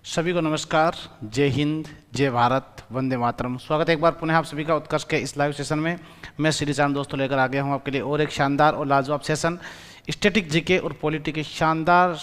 सभी को नमस्कार। जय हिंद, जय भारत, वंदे मातरम। स्वागत है एक बार पुनः आप सभी का उत्कर्ष के इस लाइव सेशन में। मैं श्री चांद दोस्तों लेकर आ गया हूं आपके लिए और एक शानदार और लाजवाब सेशन, स्टैटिक जीके और पॉलिटी के शानदार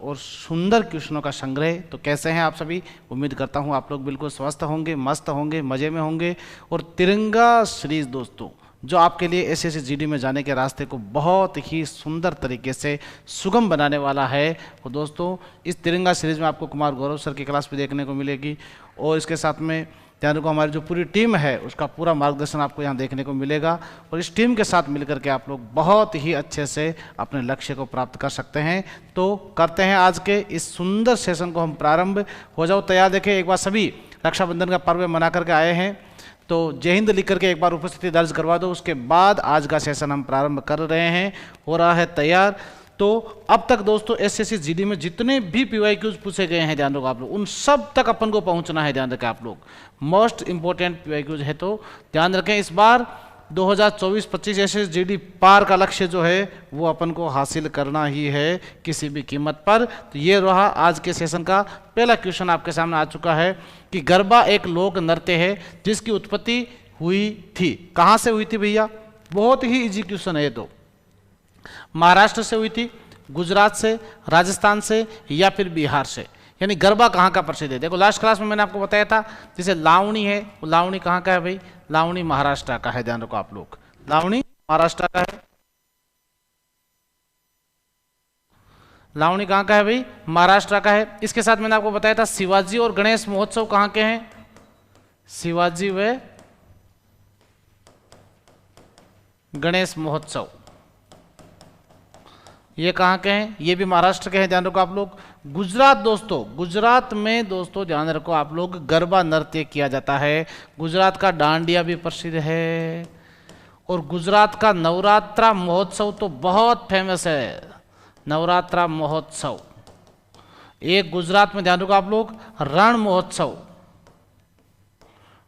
और सुंदर क्वेश्चनों का संग्रह। तो कैसे हैं आप सभी? उम्मीद करता हूं आप लोग बिल्कुल स्वस्थ होंगे, मस्त होंगे, मज़े में होंगे। और तिरंगा सीरीज दोस्तों, जो आपके लिए एसएससी जीडी में जाने के रास्ते को बहुत ही सुंदर तरीके से सुगम बनाने वाला है। और दोस्तों, इस तिरंगा सीरीज में आपको कुमार गौरव सर की क्लास भी देखने को मिलेगी और इसके साथ में ध्यान रखो हमारी जो पूरी टीम है उसका पूरा मार्गदर्शन आपको यहाँ देखने को मिलेगा। और इस टीम के साथ मिलकर के आप लोग बहुत ही अच्छे से अपने लक्ष्य को प्राप्त कर सकते हैं। तो करते हैं आज के इस सुंदर सेशन को हम प्रारंभ। हो जाओ तैयार। देखें, एक बार सभी रक्षाबंधन का पर्व मना करके आए हैं तो जय हिंद लिख करके एक बार उपस्थिति दर्ज करवा दो। उसके बाद आज का सेशन हम प्रारंभ कर रहे हैं। हो रहा है तैयार। तो अब तक दोस्तों एसएससी जीडी में जितने भी पीवाईक्यूज पूछे गए हैं, ध्यान रखो आप लोग, उन सब तक अपन को पहुंचना है। ध्यान रखें आप लोग, मोस्ट इंपॉर्टेंट पीवाईक्यूज है। तो ध्यान रखें, इस बार 2024-25 एसएससी जीडी पार का लक्ष्य जो है वो अपन को हासिल करना ही है किसी भी कीमत पर। तो ये रहा आज के सेशन का पहला क्वेश्चन आपके सामने आ चुका है कि गरबा एक लोक नृत्य है जिसकी उत्पत्ति हुई थी। कहाँ से हुई थी भैया? बहुत ही इजी क्वेश्चन है ये। तो महाराष्ट्र से हुई थी, गुजरात से, राजस्थान से या फिर बिहार से। यानी गरबा कहाँ का प्रसिद्ध है? देखो लास्ट क्लास में मैंने आपको बताया था जैसे लावणी है, वो लावणी कहाँ का है भाई? लावणी महाराष्ट्र का है। ध्यान रखो आप लोग, लावणी महाराष्ट्र का है। लावणी कहाँ का है भाई? महाराष्ट्र का है। इसके साथ मैंने आपको बताया था शिवाजी और गणेश महोत्सव कहाँ के हैं? शिवाजी व गणेश महोत्सव ये कहाँ के हैं? ये भी महाराष्ट्र के हैं। ध्यान रखो आप लोग। गुजरात दोस्तों, गुजरात में दोस्तों ध्यान रखो आप लोग, गरबा नृत्य किया जाता है। गुजरात का डांडिया भी प्रसिद्ध है और गुजरात का नवरात्रा महोत्सव तो बहुत फेमस है। नवरात्रा महोत्सव एक गुजरात में, ध्यान रखो आप लोग, रण महोत्सव,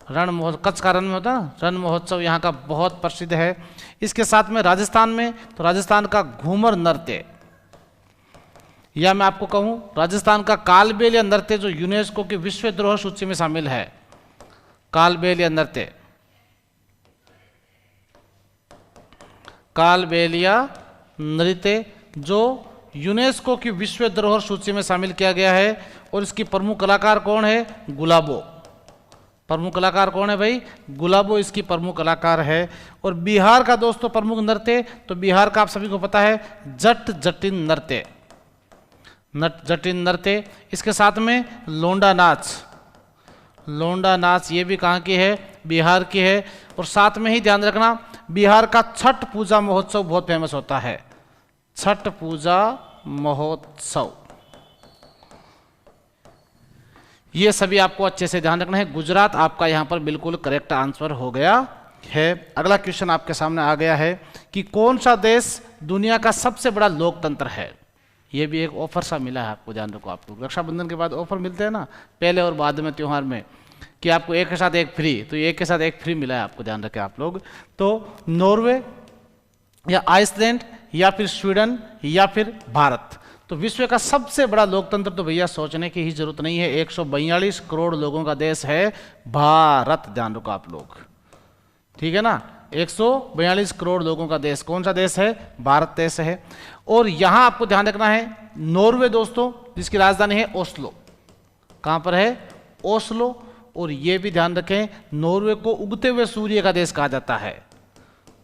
रण महोत्सव कच्छ का रण में होता है, रण महोत्सव यहाँ का बहुत प्रसिद्ध है। इसके साथ में राजस्थान में, तो राजस्थान का घूमर नृत्य, या मैं आपको कहूँ राजस्थान का कालबेलिया नृत्य जो यूनेस्को की विश्व धरोहर सूची में शामिल है। कालबेलिया नृत्य, कालबेलिया नृत्य जो यूनेस्को की विश्व धरोहर सूची में शामिल किया गया है। और इसकी प्रमुख कलाकार कौन है? गुलाबो। प्रमुख कलाकार कौन है भाई? गुलाबो इसकी प्रमुख कलाकार है। और बिहार का दोस्तों प्रमुख नृत्य, तो बिहार का आप सभी को पता है जट जटिन नृत्य, जटिन नृत्य। इसके साथ में लोंडा नाच, लोंडा नाच ये भी कहाँ की है? बिहार की है। और साथ में ही ध्यान रखना, बिहार का छठ पूजा महोत्सव बहुत फेमस होता है। छठ पूजा महोत्सव ये सभी आपको अच्छे से ध्यान रखना है। गुजरात आपका यहाँ पर बिल्कुल करेक्ट आंसर हो गया है। अगला क्वेश्चन आपके सामने आ गया है कि कौन सा देश दुनिया का सबसे बड़ा लोकतंत्र है? ये भी एक ऑफर सा मिला है आपको। ध्यान रखो आप लोग, रक्षाबंधन के बाद ऑफर मिलते हैं ना, पहले और बाद में त्योहार में, कि आपको एक के साथ एक फ्री, तो एक के साथ एक फ्री मिला है आपको। ध्यान रखें आप लोग। तो नॉर्वे या आइसलैंड या फिर स्वीडन या फिर भारत। तो विश्व का सबसे बड़ा लोकतंत्र तो भैया सोचने की ही जरूरत नहीं है, 142 करोड़ लोगों का देश है भारत। ध्यान रखो आप लोग, ठीक है ना, 142 करोड़ लोगों का देश कौन सा देश है? भारत देश है। और यहां आपको ध्यान रखना है नॉर्वे दोस्तों, जिसकी राजधानी है ओस्लो। कहां पर है? ओस्लो। और यह भी ध्यान रखें, नॉर्वे को उगते हुए सूर्य का देश कहा जाता है।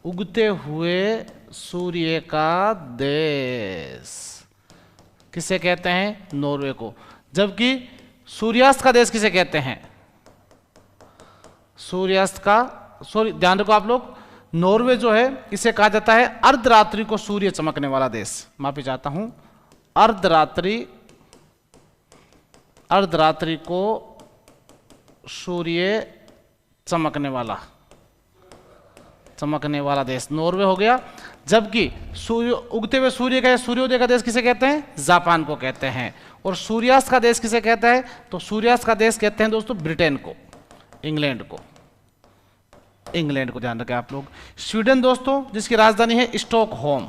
उगते हुए सूर्य का देश किसे कहते हैं? नॉर्वे को। जबकि सूर्यास्त का देश किसे कहते हैं? सूर्यास्त का, सॉरी ध्यान रखो आप लोग, नॉर्वे जो है इसे कहा जाता है अर्धरात्रि को सूर्य चमकने वाला देश। माफी चाहता हूं, अर्धरात्रि, अर्धरात्रि को सूर्य चमकने वाला, चमकने वाला देश नॉर्वे हो गया। जबकि सूर्य, उगते हुए सूर्य का, सूर्योदय का देश किसे कहते हैं? जापान को कहते हैं। और सूर्यास्त का देश किसे कहता है? तो सूर्यास्त का देश कहते हैं दोस्तों ब्रिटेन को, इंग्लैंड को, इंग्लैंड को। ध्यान रखें आप लोग। स्वीडन दोस्तों, जिसकी राजधानी है स्टॉकहोम,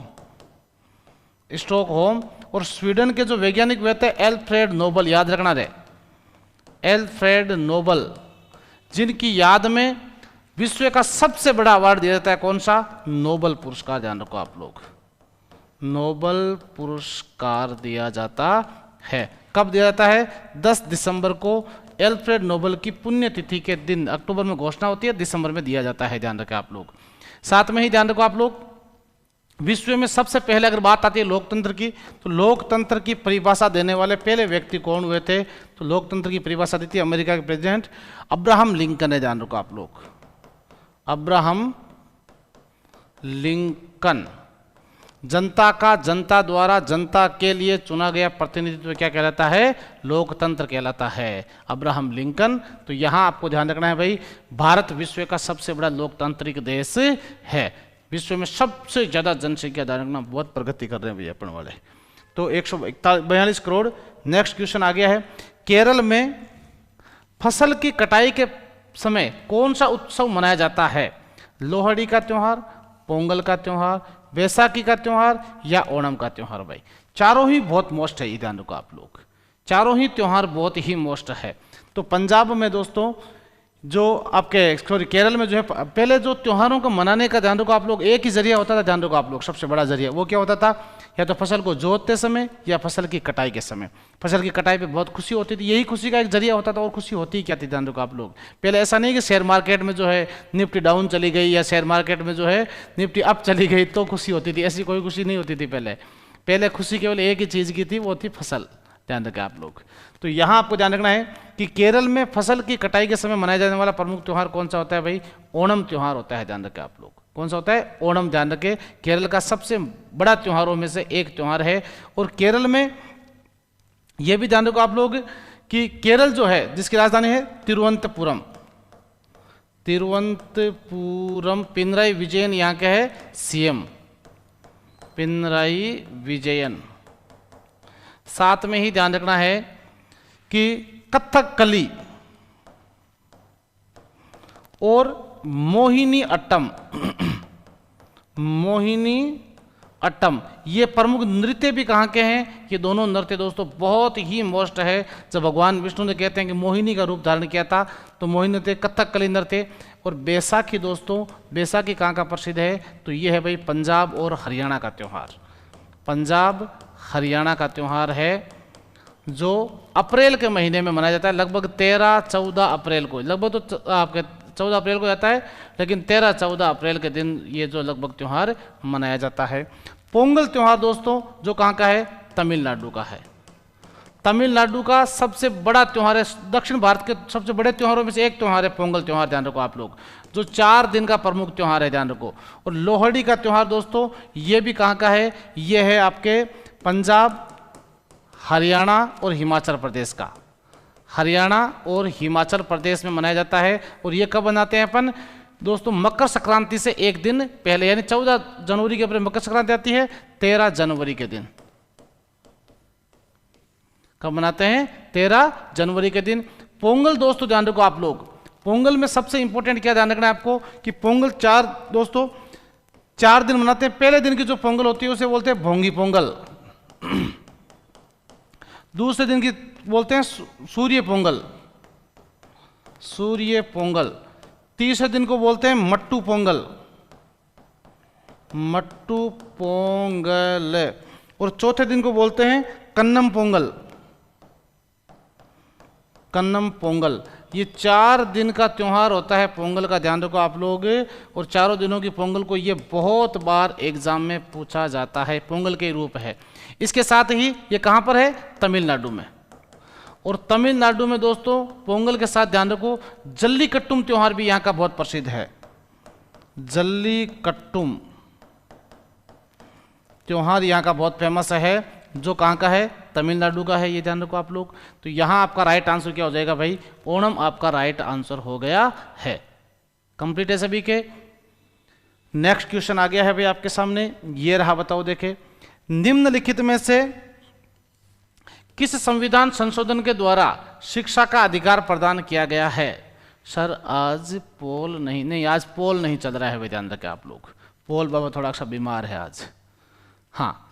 स्टॉकहोम। और स्वीडन के जो वैज्ञानिक हुए थे एल्फ्रेड नोबल, याद रखना रहे, एल्फ्रेड नोबल, जिनकी याद में विश्व का सबसे बड़ा अवार्ड दिया जाता है, कौन सा? नोबल पुरस्कार। ध्यान रखो आप लोग, नोबल पुरस्कार दिया जाता है। कब दिया जाता है? 10 दिसंबर को एल्फ्रेड नोबल की पुण्यतिथि के दिन। अक्टूबर में घोषणा होती है, दिसंबर में दिया जाता है। ध्यान रखें आप लोग। साथ में ही ध्यान रखो आप लोग, विश्व में सबसे पहले अगर बात आती है लोकतंत्र की, तो लोकतंत्र की परिभाषा देने वाले पहले व्यक्ति कौन हुए थे? तो लोकतंत्र की परिभाषा दी थी अमेरिका के प्रेसिडेंट अब्राहम लिंकन ने। ध्यान रखो आप लोग, अब्राहम लिंकन। जनता का, जनता द्वारा, जनता के लिए चुना गया प्रतिनिधित्व क्या कहलाता है? लोकतंत्र कहलाता है। Abraham Lincoln. तो यहां आपको ध्यान रखना है भाई, भारत विश्व का सबसे बड़ा लोकतांत्रिक देश है। विश्व में सबसे ज्यादा जनसंख्या, ध्यान रखना, बहुत प्रगति कर रहे हैं भैया अपन वाले। तो 142 करोड़। नेक्स्ट क्वेश्चन आ गया है, केरल में फसल की कटाई के समय कौन सा उत्सव मनाया जाता है? लोहड़ी का त्योहार, पोंगल का त्योहार, बैसाखी का त्योहार या ओणम का त्योहार? भाई चारों ही बहुत मोस्ट है, ध्यान रखो आप लोग, चारों ही त्योहार बहुत ही मोस्ट है। तो पंजाब में दोस्तों, जो आपके केरल में जो है, पहले जो त्योहारों को मनाने का, ध्यान रखो आप लोग, एक ही जरिया होता था। ध्यान रखो आप लोग, सबसे बड़ा जरिया वो क्या होता था? या तो फसल को जोतते समय या फसल की कटाई के समय। फसल की कटाई पे बहुत खुशी होती थी, यही खुशी का एक जरिया होता था। और खुशी होती क्या थी? ध्यान रखो आप लोग, पहले ऐसा नहीं कि शेयर मार्केट में जो है निफ्टी डाउन चली गई या शेयर मार्केट में जो है निफ्टी अप चली गई तो खुशी होती थी। ऐसी कोई खुशी नहीं होती थी पहले खुशी केवल एक ही चीज़ की थी, वो थी फसल। ध्यान रखें आप लोग। तो यहाँ आपको ध्यान रखना है कि केरल में फसल की कटाई के समय मनाया जाने वाला प्रमुख त्योहार कौन सा होता है? भाई ओणम त्योहार होता है। ध्यान रखें आप लोग, कौन सा होता है? ओणम। ध्यान रखें, केरल का सबसे बड़ा त्योहारों में से एक त्योहार है। और केरल में यह भी ध्यान रखो आप लोग कि केरल जो है, जिसकी राजधानी है तिरुवनंतपुरम, तिरुवनंतपुरम, पिनराई विजयन यहाँ के है सीएम, पिनराई विजयन। साथ में ही ध्यान रखना है कि कथकली और मोहिनी अट्टम, मोहिनी अट्टम, ये प्रमुख नृत्य भी कहाँ के हैं? ये दोनों नृत्य दोस्तों बहुत ही मोस्ट है। जब भगवान विष्णु ने कहते हैं कि मोहिनी का रूप धारण किया था, तो मोहिनी नृत्य, कथकली नृत्य। और बैसाखी दोस्तों, बैसाखी कहाँ का प्रसिद्ध है? तो ये है भाई पंजाब और हरियाणा का त्यौहार। पंजाब हरियाणा का त्यौहार है जो अप्रैल के महीने में मनाया जाता है, लगभग 13-14 अप्रैल को। लगभग तो आपके 14 अप्रैल को जाता है, लेकिन 13-14 अप्रैल के दिन ये जो लगभग त्यौहार मनाया जाता है। पोंगल त्यौहार दोस्तों जो कहाँ का है? तमिलनाडु का है। तमिलनाडु का सबसे बड़ा त्यौहार है, दक्षिण भारत के सबसे बड़े त्योहारों में से एक त्यौहार है पोंगल त्यौहार। ध्यान रखो आप लोग, जो 4 दिन का प्रमुख त्यौहार है। ध्यान रखो। और लोहड़ी का त्यौहार दोस्तों ये भी कहाँ का है? ये है आपके पंजाब, हरियाणा और हिमाचल प्रदेश का। हरियाणा और हिमाचल प्रदेश में मनाया जाता है। और ये कब मनाते हैं अपन दोस्तों? मकर संक्रांति से एक दिन पहले, यानी 14 जनवरी के ऊपर मकर संक्रांति आती है, 13 जनवरी के दिन। कब मनाते हैं? 13 जनवरी के दिन। पोंगल दोस्तों ध्यान रखो आप लोग, पोंगल में सबसे इंपॉर्टेंट क्या ध्यान रखना है आपको कि पोंगल 4 दिन मनाते हैं। पहले दिन की जो पोंगल होती है उसे बोलते हैं भोंगी पोंगल, दूसरे दिन की बोलते हैं सूर्य पोंगल, सूर्य पोंगल। तीसरे दिन को बोलते हैं मट्टू पोंगल, मट्टू पोंगल। और चौथे दिन को बोलते हैं कन्नम पोंगल, कन्नम पोंगल। ये 4 दिन का त्यौहार होता है पोंगल का। ध्यान रखो आप लोग। और चारों दिनों की पोंगल को ये बहुत बार एग्जाम में पूछा जाता है, पोंगल के रूप है। इसके साथ ही ये कहाँ पर है? तमिलनाडु में। और तमिलनाडु में दोस्तों पोंगल के साथ ध्यान रखो जल्लीकट्टुम त्यौहार भी यहाँ का बहुत प्रसिद्ध है। जल्लीकट्टुम त्यौहार यहाँ का बहुत फेमस है, जो कहाँ का है? तमिलनाडु का है। ये ध्यान रखो आप लोग। तो यहाँ आपका राइट आंसर क्या हो जाएगा भाई? ओणम आपका राइट आंसर हो गया है। कंप्लीट है सभी के। नेक्स्ट क्वेश्चन आ गया है भाई आपके सामने, ये रहा, बताओ देखे, निम्नलिखित में से किस संविधान संशोधन के द्वारा शिक्षा का अधिकार प्रदान किया गया है? सर आज पोल नहीं, आज पोल नहीं चल रहा है भाई, ध्यान रखें आप लोग। पोल बाबा थोड़ा सा बीमार है आज। हाँ,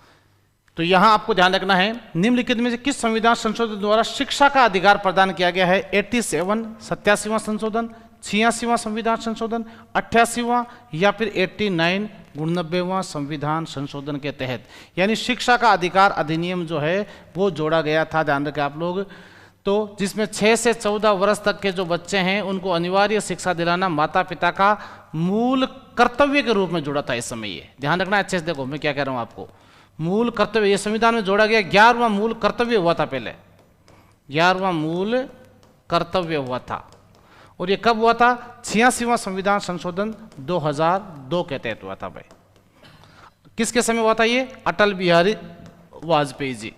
तो यहां आपको ध्यान रखना है, निम्नलिखित में से किस संविधान संशोधन द्वारा शिक्षा का अधिकार प्रदान किया गया है? 87 87वां संशोधन, 86वां संविधान संशोधन, 88वां या फिर 89 89वां संविधान संशोधन के तहत। यानी शिक्षा का अधिकार अधिनियम जो है वो जोड़ा गया था, ध्यान रखें आप लोग। तो जिसमें 6 से 14 वर्ष तक के जो बच्चे हैं उनको अनिवार्य शिक्षा दिलाना माता पिता का मूल कर्तव्य के रूप में जोड़ा था। इस समय ये ध्यान रखना अच्छे से, देखो मैं क्या कह रहा हूं आपको, मूल कर्तव्य ये संविधान में जोड़ा गया। 11वां मूल कर्तव्य हुआ था, पहले 11वां मूल कर्तव्य हुआ था। और ये कब हुआ था? 86वां संविधान संशोधन 2002 के तहत हुआ था भाई। किसके समय हुआ था ये? अटल बिहारी वाजपेयी जी,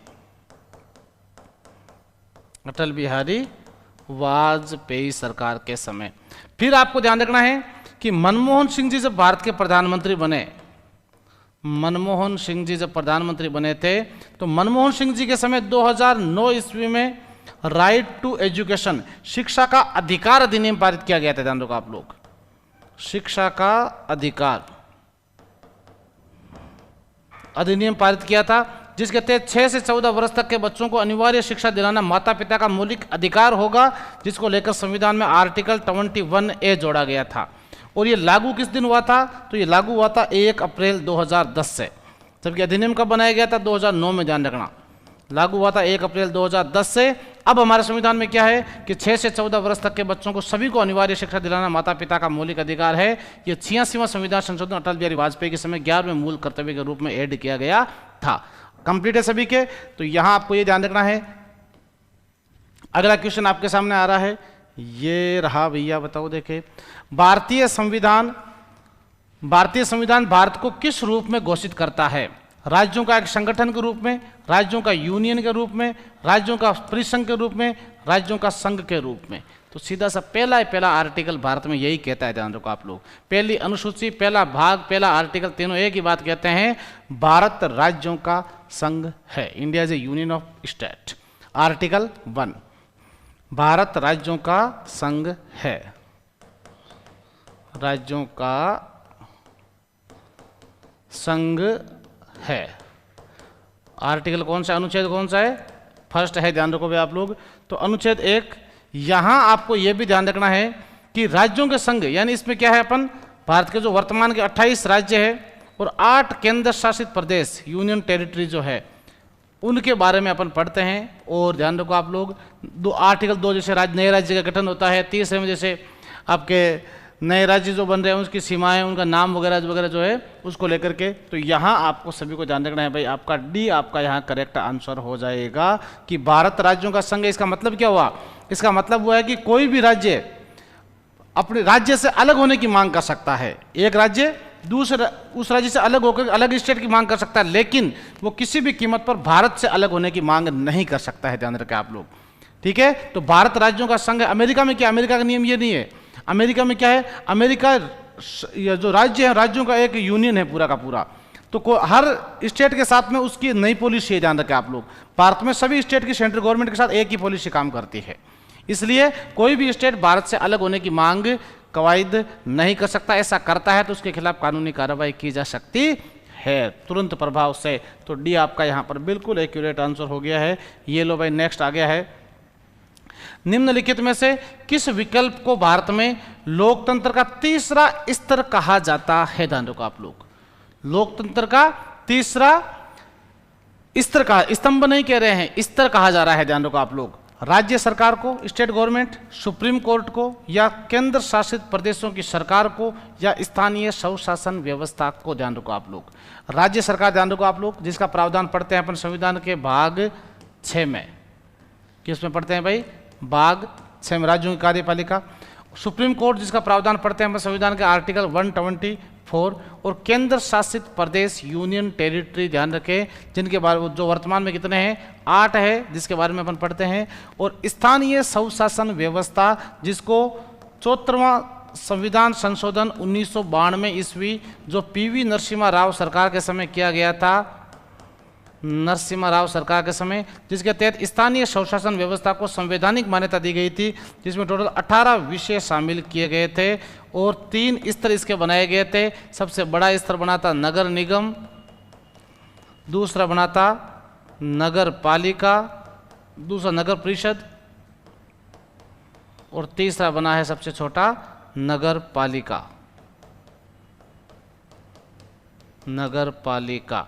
अटल बिहारी वाजपेयी सरकार के समय। फिर आपको ध्यान रखना है कि मनमोहन सिंह जी जब भारत के प्रधानमंत्री बने, मनमोहन सिंह जी जब प्रधानमंत्री बने थे तो मनमोहन सिंह जी के समय 2009 ईस्वी में राइट टू एजुकेशन, शिक्षा का अधिकार अधिनियम पारित किया गया था। ध्यान रखो आप लोग, शिक्षा का अधिकार अधिनियम पारित किया था, जिसके तहत 6 से 14 वर्ष तक के बच्चों को अनिवार्य शिक्षा दिलाना माता पिता का मौलिक अधिकार होगा, जिसको लेकर संविधान में आर्टिकल 21A जोड़ा गया था। और ये लागू किस दिन हुआ था? तो ये लागू हुआ था 1 अप्रैल 2010 से। जबकि अधिनियम कब बनाया गया था? 2009 में, ध्यान रखना। लागू हुआ था 1 अप्रैल 2010 से। अब हमारे संविधान में क्या है कि 6 से 14 वर्ष तक के बच्चों को सभी को अनिवार्य शिक्षा दिलाना माता पिता का मौलिक अधिकार है। ये 86वां संविधान संशोधन अटल बिहारी वाजपेयी के समय 11वें मूल कर्तव्य के रूप में ऐड किया गया था। कंप्लीट है सभी के? तो यहां आपको ये ध्यान रखना है। अगला क्वेश्चन आपके सामने आ रहा है, ये रहा भैया, बताओ देखे, भारतीय संविधान भारत को किस रूप में घोषित करता है? राज्यों का एक संगठन के रूप में, राज्यों का यूनियन के रूप में, राज्यों का परिसंघ के रूप में, राज्यों का संघ के रूप में? तो सीधा सा पहला आर्टिकल भारत में यही कहता है, ध्यान रखो आप लोग। पहली अनुसूची, पहला भाग, पहला आर्टिकल, तीनों एक ही बात कहते हैं, भारत राज्यों का संघ है। India is A union of state. Article 1, Bharat राज्यों का संघ है, राज्यों का संघ है। आर्टिकल कौन सा, अनुच्छेद कौन सा है? फर्स्ट है, ध्यान रखो भाई आप लोग। तो अनुच्छेद 1, यहां आपको यह भी ध्यान रखना है कि राज्यों के संघ, यानी इसमें क्या है, अपन भारत के जो वर्तमान के 28 राज्य है और 8 केंद्र शासित प्रदेश, यूनियन टेरिटरी जो है, उनके बारे में अपन पढ़ते हैं। और ध्यान रखो आप लोग, आर्टिकल 2 जैसे नए राज्य का गठन होता है, 30 में जैसे आपके नए राज्य जो बन रहे हैं उसकी सीमाएं, उनका नाम वगैरह जो है उसको लेकर के। तो यहाँ आपको सभी को ध्यान रखना है भाई, आपका डी आपका यहाँ करेक्ट आंसर हो जाएगा कि भारत राज्यों का संघ। इसका मतलब क्या हुआ? इसका मतलब हुआ है कि कोई भी राज्य अपने राज्य से अलग होने की मांग कर सकता है। एक राज्य उस राज्य से अलग होकर अलग स्टेट की मांग कर सकता है, लेकिन वो किसी भी कीमत पर भारत से अलग होने की मांग नहीं कर सकता है, ध्यान रखें आप लोग, ठीक है। तो भारत राज्यों का संघ है। अमेरिका में क्या, अमेरिका का नियम ये नहीं है। अमेरिका में क्या है, अमेरिका जो राज्य है, राज्यों का एक यूनियन है पूरा का पूरा। तो हर स्टेट के साथ में उसकी नई पॉलिसी है, ध्यान रखें आप लोग। भारत में सभी स्टेट की सेंट्रल गवर्नमेंट के साथ एक ही पॉलिसी काम करती है, इसलिए कोई भी स्टेट भारत से अलग होने की मांग कवायद नहीं कर सकता। ऐसा करता है तो उसके खिलाफ कानूनी कार्रवाई की जा सकती है तुरंत प्रभाव से। तो डी आपका यहाँ पर बिल्कुल एक्यूरेट आंसर हो गया है। ये लो भाई, नेक्स्ट आ गया है, निम्नलिखित में से किस विकल्प को भारत में लोकतंत्र का तीसरा स्तर कहा जाता है? ध्यान रखो आप लोग, लोकतंत्र का तीसरा स्तर का, स्तंभ नहीं कह रहे हैं, स्तर कहा जा रहा है। ध्यान रखो आप लोग, राज्य सरकार को, स्टेट गवर्नमेंट, सुप्रीम कोर्ट को, या केंद्र शासित प्रदेशों की सरकार को, या स्थानीय स्वशासन व्यवस्था को? ध्यान रखो आप लोग, राज्य सरकार, ध्यान रखो आप लोग, जिसका प्रावधान पढ़ते हैं अपन संविधान के भाग 6 में। किस में पढ़ते हैं भाई? भाग 6 में, राज्यों की कार्यपालिका। सुप्रीम कोर्ट जिसका प्रावधान पढ़ते हैं संविधान के आर्टिकल 124। और केंद्र शासित प्रदेश, यूनियन टेरिटरी, ध्यान रखें, जिनके बारे में जो वर्तमान में कितने हैं, 8 है, जिसके बारे में अपन पढ़ते हैं। और स्थानीय स्वशासन व्यवस्था, जिसको 74वां संविधान संशोधन 1992 ईस्वी जो पीवी नरसिम्हा राव सरकार के समय किया गया था, नरसिम्हा राव सरकार के समय, जिसके तहत स्थानीय स्वशासन व्यवस्था को संवैधानिक मान्यता दी गई थी, जिसमें टोटल 18 विषय शामिल किए गए थे और 3 स्तर इसके बनाए गए थे। सबसे बड़ा स्तर बना था नगर निगम, दूसरा बना था नगर पालिका, दूसरा नगर परिषद, और तीसरा बना है सबसे छोटा नगर पालिका। नगर पालिका,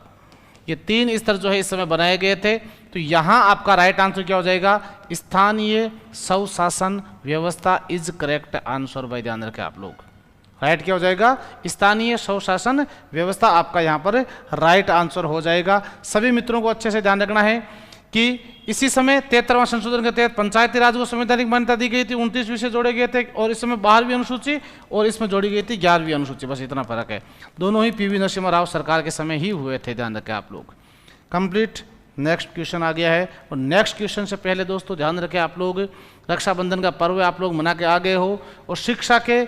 ये 3 स्तर जो है इस समय बनाए गए थे। तो यहां आपका राइट आंसर क्या हो जाएगा? स्थानीय स्वशासन व्यवस्था इज करेक्ट आंसर भाई, ध्यान रखें आप लोग। राइट क्या हो जाएगा? स्थानीय स्वशासन व्यवस्था आपका यहां पर राइट आंसर हो जाएगा। सभी मित्रों को अच्छे से ध्यान रखना है कि इसी समय 73वां संशोधन के तहत पंचायती राज को संवैधानिक मान्यता दी गई थी, 29 विषय जोड़े गए थे, और इस समय 12वीं अनुसूची और इसमें जोड़ी गई थी 11वीं अनुसूची, बस इतना फर्क है। दोनों ही पीवी नरसिम्हा राव सरकार के समय ही हुए थे, ध्यान रखें आप लोग। कंप्लीट। नेक्स्ट क्वेश्चन आ गया है, और नेक्स्ट क्वेश्चन से पहले दोस्तों ध्यान रखें आप लोग, रक्षाबंधन का पर्व आप लोग मना के आ गए हो, और शिक्षा के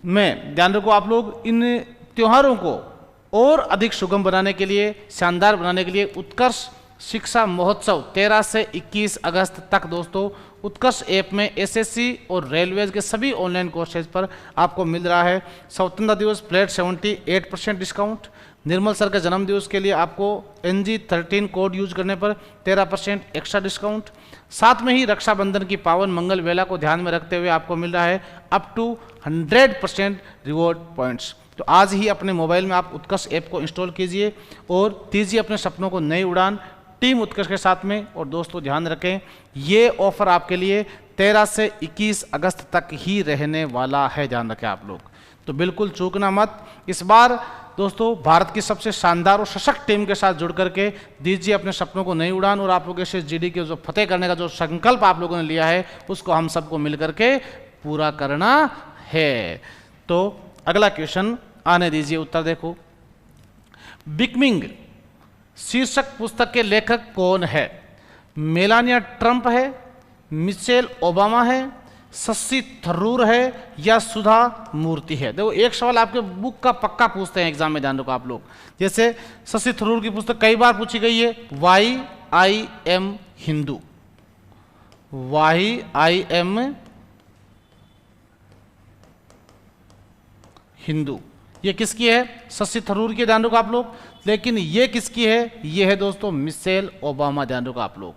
में ध्यान रखो आप लोग, इन त्योहारों को और अधिक सुगम बनाने के लिए, शानदार बनाने के लिए उत्कर्ष शिक्षा महोत्सव 13 से 21 अगस्त तक दोस्तों उत्कर्ष ऐप में एसएससी और रेलवेज के सभी ऑनलाइन कोर्सेज पर आपको मिल रहा है। स्वतंत्रता दिवस फ्लैट 78% डिस्काउंट, निर्मल सर के जन्म दिवस के लिए आपको NG13 कोड यूज करने पर 13% एक्स्ट्रा डिस्काउंट। साथ में ही रक्षाबंधन की पावन मंगल वेला को ध्यान में रखते हुए आपको मिल रहा है अप टू 100% रिवॉर्ड पॉइंट्स। तो आज ही अपने मोबाइल में आप उत्कर्ष ऐप को इंस्टॉल कीजिए और दीजिए अपने सपनों को नई उड़ान टीम उत्कर्ष के साथ में। और दोस्तों ध्यान रखें, ये ऑफर आपके लिए 13 से 21 अगस्त तक ही रहने वाला है, ध्यान रखें आप लोग, तो बिल्कुल चूकना मत। इस बार दोस्तों भारत की सबसे शानदार और सशक्त टीम के साथ जुड़ करके दीजिए अपने सपनों को नई उड़ान, और आप लोग SSGD के जो फतेह करने का जो संकल्प आप लोगों ने लिया है उसको हम सबको मिलकर के पूरा करना है। तो अगला क्वेश्चन आने दीजिए, उत्तर देखो। बिकमिंग शीर्षक पुस्तक के लेखक कौन है? मेलानिया ट्रंप है, मिशेल ओबामा है, शशि थरूर है, या सुधा मूर्ति है? देखो एक सवाल आपके बुक का पक्का पूछते हैं एग्जाम में, ध्यान रखो आप लोग। जैसे शशि थरूर की पुस्तक कई बार पूछी गई है, why I am Hindu, why I am Hindu, ये किसकी है? शशि थरूर की, ध्यान रखो आप लोग। लेकिन ये किसकी है? ये है दोस्तों मिशेल ओबामा, ध्यान रखो आप लोग।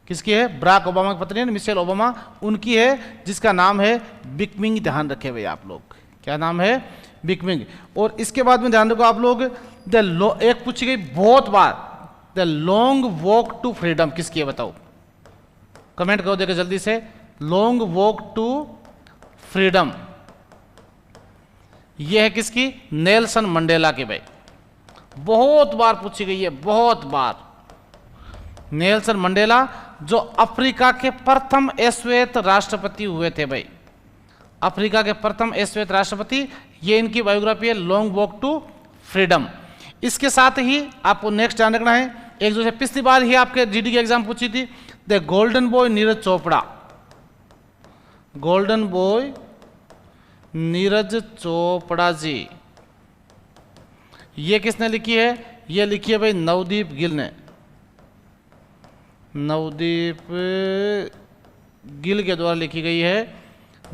किसकी है? बराक ओबामा की पत्नी है मिशेल ओबामा, उनकी है, जिसका नाम है बिकमिंग, ध्यान रखे भाई आप लोग। क्या नाम है? बिकमिंग। और इसके बाद में ध्यान रखो आप लोग, एक पूछी गई बहुत बार, the long walk to freedom किसकी है बताओ? कमेंट करो देखो जल्दी से। लॉन्ग वॉक टू फ्रीडम ये है किसकी? नेल्सन मंडेला की भाई, बहुत बार पूछी गई है, बहुत बार। नेल्सन मंडेला जो अफ्रीका के प्रथम श्वेत राष्ट्रपति हुए थे भाई, अफ्रीका के प्रथम श्वेत राष्ट्रपति, ये इनकी बायोग्राफी है, लॉन्ग वॉक टू फ्रीडम। इसके साथ ही आपको नेक्स्ट ध्यान रखना है, एक जो है पिछली बार ही आपके जीडी की एग्जाम पूछी थी, the golden boy Neeraj Chopra, golden boy Neeraj Chopra ji, ये किसने लिखी है? ये लिखी है भाई नवदीप गिल ने, नवदीप गिल के द्वारा लिखी गई है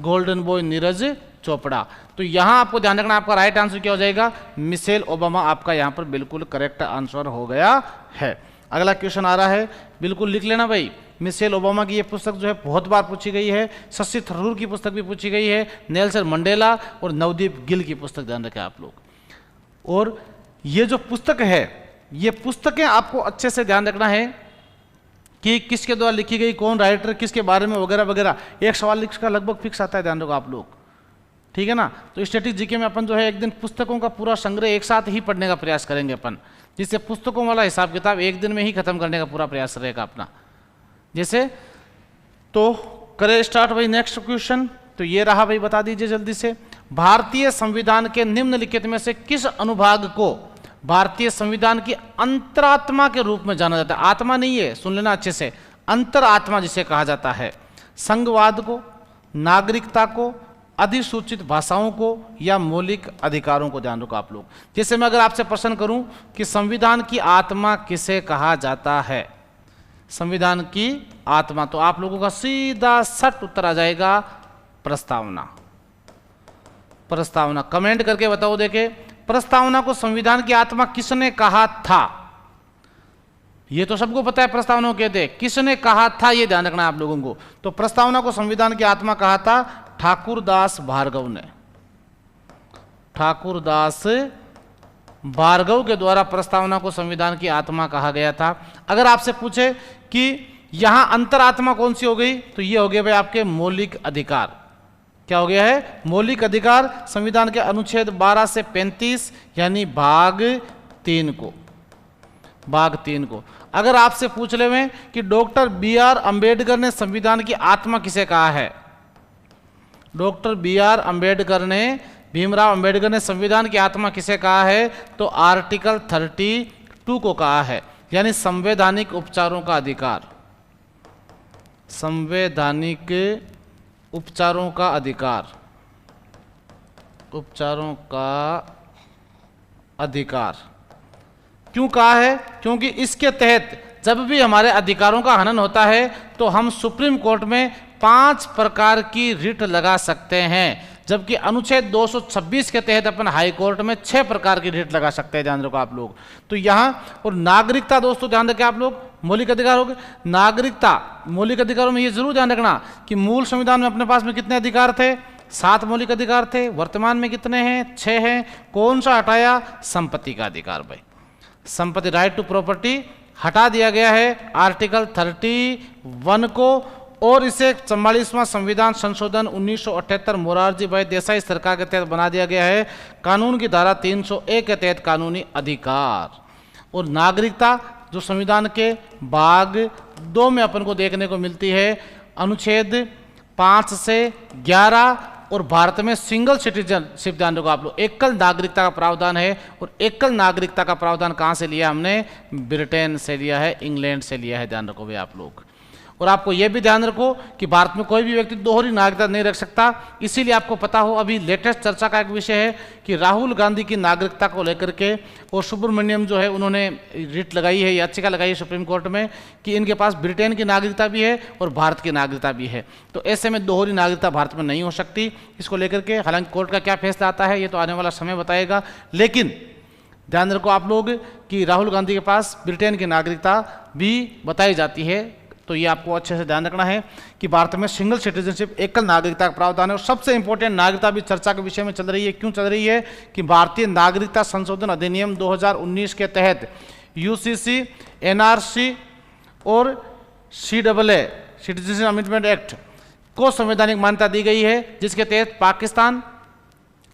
गोल्डन बॉय नीरज चोपड़ा। तो यहां आपको ध्यान रखना, आपका राइट आंसर क्या हो जाएगा? मिशेल ओबामा आपका यहां पर बिल्कुल करेक्ट आंसर हो गया है। अगला क्वेश्चन आ रहा है, बिल्कुल लिख लेना भाई। मिशेल ओबामा की ये पुस्तक जो है बहुत बार पूछी गई है, शशि थरूर की पुस्तक भी पूछी गई है, नेल्सन मंडेला और नवदीप गिल की पुस्तक, ध्यान रखें आप लोग। और ये जो पुस्तक है, ये पुस्तकें आपको अच्छे से ध्यान रखना है कि किसके द्वारा लिखी गई, कौन राइटर, किसके बारे में वगैरह वगैरह। एक सवाल का लगभग फिक्स आता है, ध्यान रखो आप लोग, ठीक है ना। तो स्टैटिक जीके में अपन जो है एक दिन पुस्तकों का पूरा संग्रह एक साथ ही पढ़ने का प्रयास करेंगे अपन, जिससे पुस्तकों वाला हिसाब किताब एक दिन में ही खत्म करने का पूरा प्रयास रहेगा अपना। जैसे तो करें स्टार्ट भाई नेक्स्ट क्वेश्चन। तो ये रहा भाई, बता दीजिए जल्दी से। भारतीय संविधान के निम्नलिखित में से किस अनुभाग को भारतीय संविधान की अंतरात्मा के रूप में जाना जाता है? आत्मा नहीं है, सुन लेना अच्छे से, अंतरात्मा जिसे कहा जाता है। संघवाद को, नागरिकता को, अधिसूचित भाषाओं को, या मौलिक अधिकारों को? ध्यान रखो आप लोग। जैसे मैं अगर आपसे प्रश्न करूं कि संविधान की आत्मा किसे कहा जाता है, संविधान की आत्मा, तो आप लोगों का सीधा सट उत्तर आ जाएगा प्रस्तावना। प्रस्तावना कमेंट करके बताओ, देखे प्रस्तावना को संविधान की आत्मा किसने कहा था? ये तो सबको पता है प्रस्तावना को कहते हैं। किसने कहा था ये ध्यान रखना है आप लोगों को। तो प्रस्तावना को संविधान की आत्मा कहा था ठाकुरदास भार्गव ने। ठाकुरदास भार्गव के द्वारा प्रस्तावना को संविधान की आत्मा कहा गया था। अगर आपसे पूछे कि यहां अंतरात्मा कौन सी हो गई, तो ये हो गया भाई आपके मौलिक अधिकार। क्या हो गया है? मौलिक अधिकार। संविधान के अनुच्छेद 12 से 35 यानी भाग 3 को, भाग 3 को। अगर आपसे पूछ ले में कि डॉक्टर बी.आर. अंबेडकर ने संविधान की आत्मा किसे कहा है, डॉक्टर बी.आर. अंबेडकर ने, भीमराव अंबेडकर ने संविधान की आत्मा किसे कहा है, तो आर्टिकल 32 को कहा है, यानी संवैधानिक उपचारों का अधिकार। संवैधानिक उपचारों का अधिकार, उपचारों का अधिकार। क्यों कहा है? क्योंकि इसके तहत जब भी हमारे अधिकारों का हनन होता है तो हम सुप्रीम कोर्ट में 5 प्रकार की रिट लगा सकते हैं, जबकि अनुच्छेद 226 के तहत अपन हाई कोर्ट में 6 प्रकार की रिट लगा सकते हैं। ध्यान रखो आप लोग। तो यहां और नागरिकता, दोस्तों ध्यान रखें आप लोग, मौलिक अधिकार हो गए। नागरिकता, मौलिक अधिकारों में ये जरूर ध्यान रखना कि मूल संविधान में अपने पास में कितने अधिकार थे, 7 मौलिक अधिकार थे। वर्तमान में कितने हैं? 6 हैं। कौन सा हटाया? संपत्ति का अधिकार भाई, संपत्ति, राइट टू प्रॉपर्टी हटा दिया गया है आर्टिकल 31 को, और इसे 44वां संविधान संशोधन 1978 मोरारजी भाई देसाई सरकार के तहत बना दिया गया है, कानून की धारा 301 के तहत कानूनी अधिकार। और नागरिकता जो संविधान के भाग 2 में अपन को देखने को मिलती है, अनुच्छेद 5 से 11, और भारत में सिंगल सिटीजनशिप, ध्यान रखो आप लोग, एकल नागरिकता का प्रावधान है। और एकल नागरिकता का प्रावधान कहां से लिया हमने? ब्रिटेन से लिया है, इंग्लैंड से लिया है। ध्यान रखो भाई आप लोग। और आपको यह भी ध्यान रखो कि भारत में कोई भी व्यक्ति दोहरी नागरिकता नहीं रख सकता। इसीलिए आपको पता हो, अभी लेटेस्ट चर्चा का एक विषय है कि राहुल गांधी की नागरिकता को लेकर के और सुब्रमण्यम जो है उन्होंने रिट लगाई है, याचिका लगाई है सुप्रीम कोर्ट में कि इनके पास ब्रिटेन की नागरिकता भी है और भारत की नागरिकता भी है, तो ऐसे में दोहरी नागरिकता भारत में नहीं हो सकती। इसको लेकर के हालांकि कोर्ट का क्या फैसला आता है ये तो आने वाला समय बताएगा, लेकिन ध्यान रखो आप लोग कि राहुल गांधी के पास ब्रिटेन की नागरिकता भी बताई जाती है। तो ये आपको अच्छे से ध्यान रखना है कि भारत में सिंगल सिटीजनशिप, एकल नागरिकता का प्रावधान है। और सबसे इंपॉर्टेंट, नागरिकता भी चर्चा के विषय में चल रही है। क्यों चल रही है? कि भारतीय नागरिकता संशोधन अधिनियम 2019 के तहत यूसीसी, एनआरसी और सीएए, सिटीजनशिप अमेंडमेंट एक्ट को संवैधानिक मान्यता दी गई है, जिसके तहत पाकिस्तान,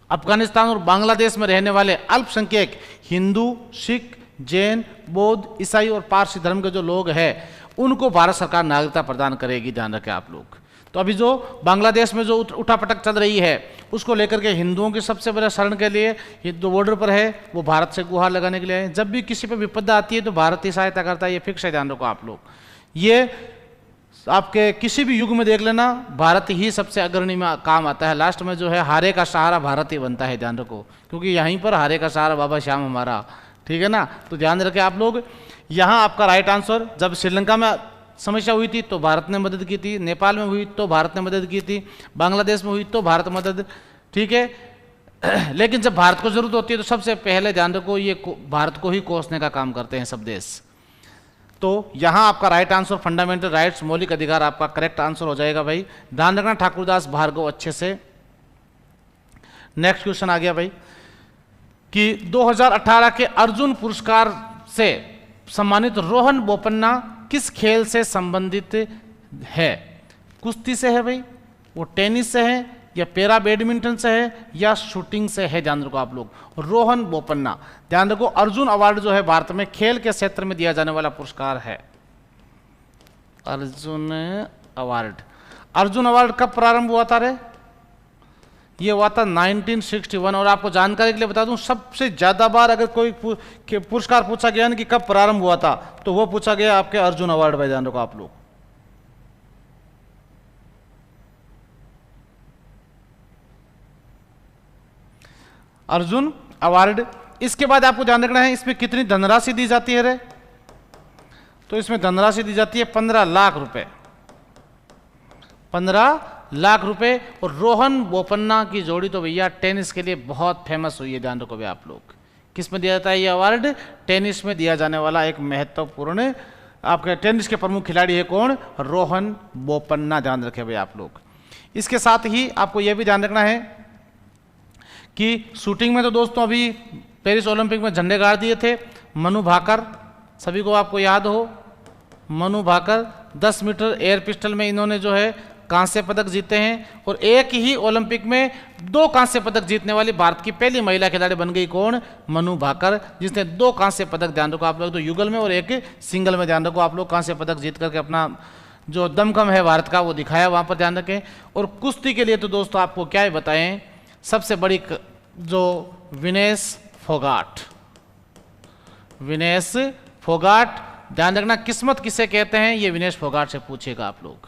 अफगानिस्तान और बांग्लादेश में रहने वाले अल्पसंख्यक हिंदू, सिख, जैन, बौद्ध, ईसाई और पारसी धर्म के जो लोग हैं उनको भारत सरकार नागरिकता प्रदान करेगी। ध्यान रखें आप लोग। तो अभी जो बांग्लादेश में जो उठापटक चल रही है उसको लेकर के हिंदुओं की सबसे बड़े शरण के लिए ये जो बॉर्डर पर है वो भारत से गुहार लगाने के लिए है। जब भी किसी पे विपदा आती है तो भारत ही सहायता करता है, ये फिक्स है। ध्यान रखो आप लोग। ये आपके किसी भी युग में देख लेना, भारत ही सबसे अग्रणी में काम आता है। लास्ट में जो है हारे का सहारा भारत ही बनता है। ध्यान रखो, क्योंकि यहीं पर हारे का सहारा बाबा श्याम हमारा, ठीक है ना। तो ध्यान रखें आप लोग। यहाँ आपका राइट आंसर, जब श्रीलंका में समस्या हुई थी तो भारत ने मदद की थी, नेपाल में हुई तो भारत ने मदद की थी, बांग्लादेश में हुई तो भारत मदद, ठीक है। लेकिन जब भारत को जरूरत होती है तो सबसे पहले ध्यान रखो ये भारत को ही कोसने का काम करते हैं सब देश। तो यहाँ आपका राइट आंसर फंडामेंटल राइट्स, मौलिक अधिकार, आपका करेक्ट आंसर हो जाएगा भाई। ध्यान रखना ठाकुरदास भार्गव अच्छे से। नेक्स्ट क्वेश्चन आ गया भाई कि 2018 के अर्जुन पुरस्कार से सम्मानित रोहन बोपन्ना किस खेल से संबंधित है? कुश्ती से है भाई, वो टेनिस से है, या पैरा बैडमिंटन से है, या शूटिंग से है? ध्यान रखो आप लोग। रोहन बोपन्ना, ध्यान रखो। अर्जुन अवार्ड जो है भारत में खेल के क्षेत्र में दिया जाने वाला पुरस्कार है। अर्जुन अवार्ड, अर्जुन अवार्ड कब प्रारंभ हुआ था रे? ये हुआ था 1961। और आपको जानकारी के लिए बता दूं, सबसे ज्यादा बार अगर कोई पुरस्कार पूछा गया ना कि कब प्रारंभ हुआ था, तो वो पूछा गया आपके अर्जुन अवार्ड भाई। ध्यान रखो आप लोग। अर्जुन अवार्ड। इसके बाद आपको ध्यान रखना है इसमें कितनी धनराशि दी जाती है रे? तो इसमें धनराशि दी जाती है 15 लाख रुपए, 15 लाख रुपए। और रोहन बोपन्ना की जोड़ी तो भैया टेनिस के लिए बहुत फेमस हुई है। ध्यान रखो भैया आप लोग, किस में दिया जाता है ये अवार्ड? टेनिस में दिया जाने वाला एक महत्वपूर्ण, आपके टेनिस के प्रमुख खिलाड़ी है कौन? रोहन बोपन्ना, ध्यान रखें भाई आप लोग। इसके साथ ही आपको यह भी ध्यान रखना है कि शूटिंग में तो दोस्तों अभी पेरिस ओलंपिक में झंडे गाड़ दिए थे मनु भाकर, सभी को आपको याद हो, Manu Bhaker 10 metre air pistol में इन्होंने जो है कांस्य पदक जीते हैं, और एक ही ओलंपिक में 2 कांस्य पदक जीतने वाली भारत की पहली महिला खिलाड़ी बन गई कौन? मनु भाकर, जिसने 2 कांस्य पदक, ध्यान रखो आप लोग, तो युगल में और एक सिंगल में, ध्यान रखो आप लोग, कांस्य पदक जीत करके अपना जो दमखम है भारत का वो दिखाया, वहां पर ध्यान रखें। और कुश्ती के लिए तो दोस्तों आपको क्या ही बताएं, सबसे बड़ी जो विनेश फोगाट, विनेश फोगाट, ध्यान रखना किस्मत किसे कहते हैं ये विनेश फोगाट से पूछेगा आप लोग।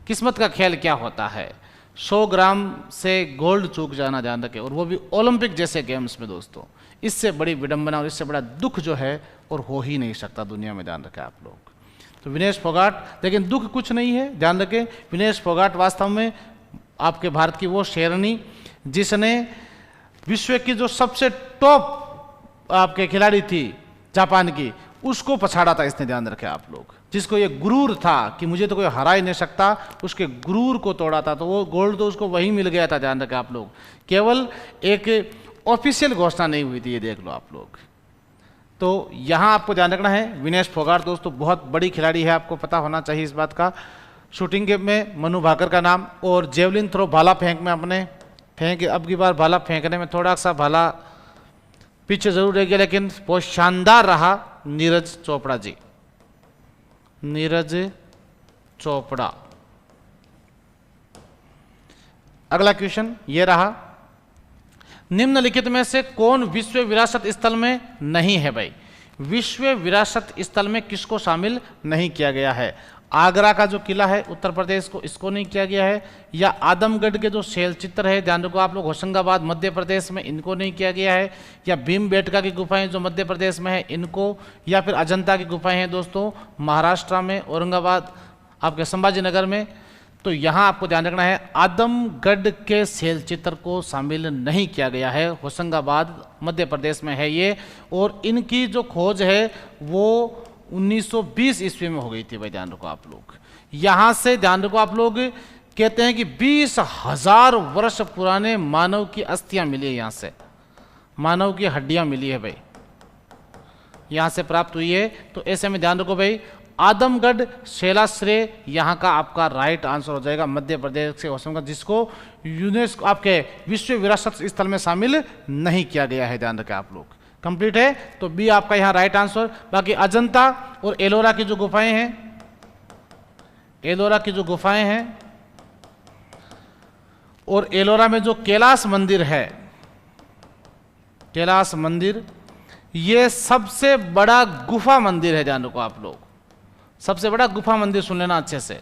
किस्मत का खेल क्या होता है? 100 ग्राम से गोल्ड चूक जाना, ध्यान रखें, और वो भी ओलंपिक जैसे गेम्स में दोस्तों। इससे बड़ी विडंबना और इससे बड़ा दुख जो है और हो ही नहीं सकता दुनिया में, ध्यान रखें आप लोग। तो विनेश फोगाट, लेकिन दुख कुछ नहीं है, ध्यान रखें, विनेश फोगाट वास्तव में आपके भारत की वो शेरनी जिसने विश्व की जो सबसे टॉप आपके खिलाड़ी थी जापान की, उसको पछाड़ा था इसने, ध्यान रखें आप लोग। जिसको ये गुरूर था कि मुझे तो कोई हरा ही नहीं सकता, उसके गुरूर को तोड़ा था, तो वो गोल्ड तो उसको वहीं मिल गया था, ध्यान रखें आप लोग। केवल एक ऑफिशियल घोषणा नहीं हुई थी, ये देख लो आप लोग। तो यहाँ आपको ध्यान रखना है, विनेश फोगाट दोस्तों बहुत बड़ी खिलाड़ी है, आपको पता होना चाहिए इस बात का। शूटिंग गेम में मनु भाकर का नाम, और जेवलिन थ्रो भाला फेंक में अपने फेंक, अब की बार भाला फेंकने में थोड़ा सा भाला पीछे जरूर रह गया, लेकिन बहुत शानदार रहा नीरज चोपड़ा जी, नीरज चोपड़ा। अगला क्वेश्चन ये रहा, निम्नलिखित में से कौन विश्व विरासत स्थल में नहीं है भाई? विश्व विरासत स्थल में किसको शामिल नहीं किया गया है? आगरा का जो किला है उत्तर प्रदेश को, इसको नहीं किया गया है, या आदमगढ़ के जो शैल चित्र है, ध्यान रखो आप लोग, होशंगाबाद मध्य प्रदेश में, इनको नहीं किया गया है, या भीमबेटका की गुफाएं जो मध्य प्रदेश में है इनको, या फिर अजंता की गुफाएं हैं दोस्तों महाराष्ट्र में, औरंगाबाद आपके संभाजी नगर में। तो यहाँ आपको ध्यान रखना है, आदमगढ़ के शैल चित्र को शामिल नहीं किया गया है, होशंगाबाद मध्य प्रदेश में है ये, और इनकी जो खोज है वो 1920 ईस्वी में हो गई थी भाई, ध्यान रखो आप लोग। यहां से ध्यान रखो आप लोग, कहते हैं कि 20,000 वर्ष पुराने मानव की अस्थियां मिली है, यहां से मानव की हड्डियां मिली है भाई, यहां से प्राप्त हुई है। तो ऐसे में ध्यान रखो भाई, आदमगढ़ शैलाश्रय यहाँ का आपका राइट आंसर हो जाएगा, मध्य प्रदेश से होशंगाबाद, जिसको यूनेस्को आपके विश्व विरासत स्थल में शामिल नहीं किया गया है, ध्यान रखें आप लोग। कंप्लीट है, तो बी आपका यहां राइट आंसर। बाकी अजंता और एलोरा की जो गुफाएं हैं, एलोरा की जो गुफाएं हैं और एलोरा में जो कैलाश मंदिर है, कैलाश मंदिर, ये सबसे बड़ा गुफा मंदिर है, ध्यान रखो आप लोग, सबसे बड़ा गुफा मंदिर, सुन लेना अच्छे से।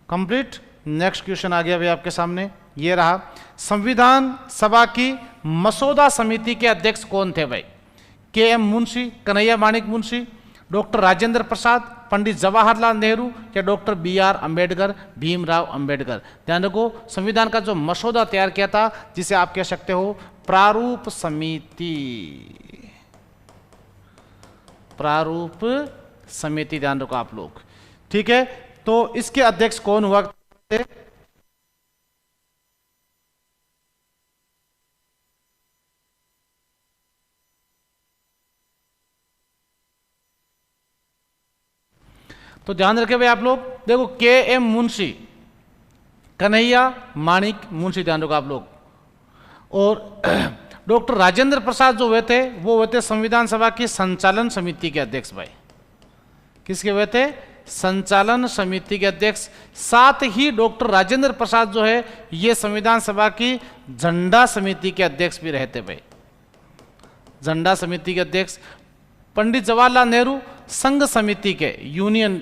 कंप्लीट। नेक्स्ट क्वेश्चन आ गया भाई आपके सामने, ये रहा, संविधान सभा की मसौदा समिति के अध्यक्ष कौन थे भाई? के.एम. मुंशी, कन्हैया माणिक मुंशी, डॉक्टर राजेंद्र प्रसाद, पंडित जवाहरलाल नेहरू, या डॉक्टर बी.आर. अंबेडकर, भीमराव अंबेडकर? ध्यान रखो, संविधान का जो मसौदा तैयार किया था, जिसे आप कह सकते हो प्रारूप समिति, प्रारूप समिति, ध्यान रखो आप लोग, ठीक है। तो इसके अध्यक्ष कौन हुआ थे? तो ध्यान रखें भाई आप लोग, देखो के.एम. मुंशी, कन्हैया माणिक मुंशी, ध्यान रखो आप लोग, और डॉक्टर राजेंद्र प्रसाद जो हुए थे वो हुए थे संविधान सभा की संचालन समिति के अध्यक्ष भाई। किसके हुए थे? संचालन समिति के अध्यक्ष। साथ ही डॉक्टर राजेंद्र प्रसाद जो है ये संविधान सभा की झंडा समिति के अध्यक्ष भी रहते भाई, झंडा समिति के अध्यक्ष। पंडित जवाहरलाल नेहरू संघ समिति के, यूनियन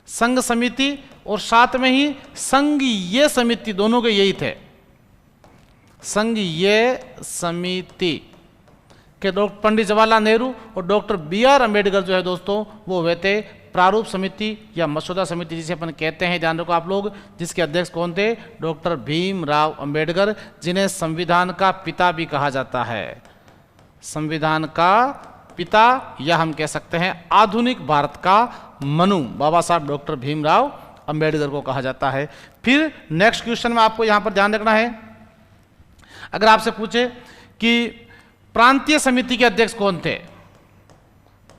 संघ समिति, और साथ में ही संघीय समिति, दोनों के यही थे, संघीय समिति के डॉक्टर पंडित जवाहरलाल नेहरू, और डॉक्टर बी.आर. अंबेडकर जो है दोस्तों वो हुए थे प्रारूप समिति या मसौदा समिति जिसे अपन कहते हैं, ध्यान रखो आप लोग, जिसके अध्यक्ष कौन थे? डॉक्टर भीमराव अंबेडकर, जिन्हें संविधान का पिता भी कहा जाता है। संविधान का पिता, या हम कह सकते हैं आधुनिक भारत का मनु, बाबा साहब डॉक्टर भीमराव अंबेडकर को कहा जाता है। फिर नेक्स्ट क्वेश्चन में आपको यहां पर ध्यान रखना है, अगर आपसे पूछे कि प्रांतीय समिति के अध्यक्ष कौन थे,